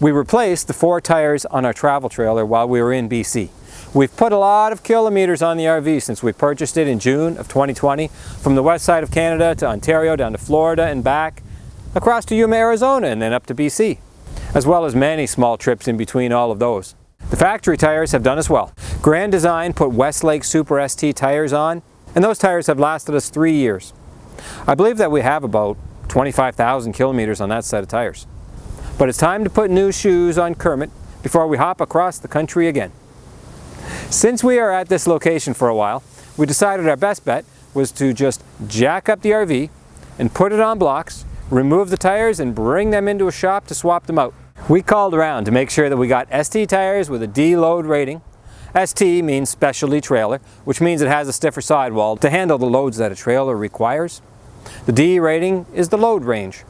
We replaced the 4 tires on our travel trailer while we were in BC. We've put a lot of kilometers on the RV since we purchased it in June of 2020, from the west side of Canada to Ontario, down to Florida and back, across to Yuma, Arizona, and then up to BC, as well as many small trips in between all of those. The factory tires have done us well. Grand Design put Westlake Super ST tires on, and those tires have lasted us 3 years. I believe that we have about 25,000 kilometers on that set of tires. But it's time to put new shoes on Kermit before we hop across the country again. Since we are at this location for a while, we decided our best bet was to just jack up the RV and put it on blocks, remove the tires and bring them into a shop to swap them out. We called around to make sure that we got ST tires with a D load rating. ST means specialty trailer, which means it has a stiffer sidewall to handle the loads that a trailer requires. The D rating is the load range.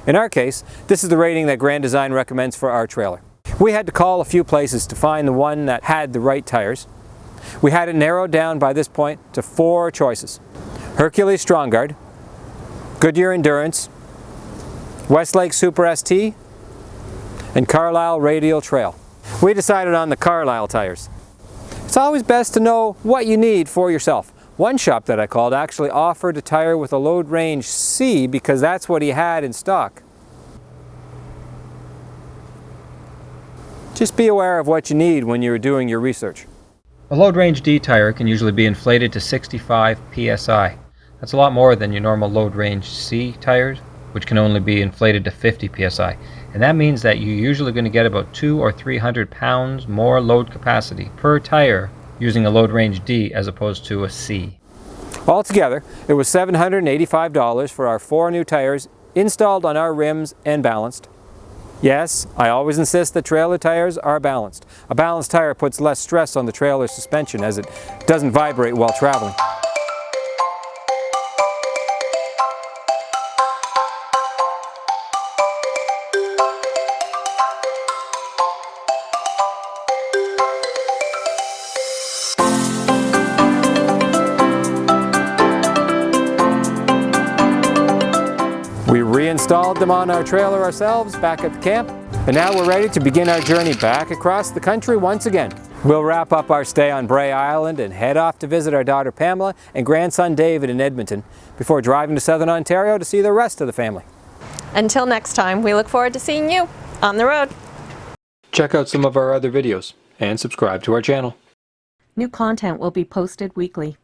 In our case, this is the rating that Grand Design recommends for our trailer. We had to call a few places to find the one that had the right tires. We had it narrowed down by this point to 4 choices: Hercules Strong Guard, Goodyear Endurance, Westlake Super ST, and Carlisle Radial Trail. We decided on the Carlisle tires. It's always best to know what you need for yourself. One shop that I called actually offered a tire with a load range C because that's what he had in stock. Just be aware of what you need when you're doing your research. A load range D tire can usually be inflated to 65 psi. That's a lot more than your normal load range C tires, which can only be inflated to 50 psi. And that means that you're usually going to get about 200 or 300 pounds more load capacity per tire using a load range D as opposed to a C. Altogether, it was $785 for our 4 new tires installed on our rims and balanced. Yes, I always insist that trailer tires are balanced. A balanced tire puts less stress on the trailer suspension as it doesn't vibrate while traveling. We reinstalled them on our trailer ourselves back at the camp, and now we're ready to begin our journey back across the country once again. We'll wrap up our stay on Bray Island and head off to visit our daughter Pamela and grandson David in Edmonton before driving to Southern Ontario to see the rest of the family. Until next time, we look forward to seeing you on the road. Check out some of our other videos and subscribe to our channel. New content will be posted weekly.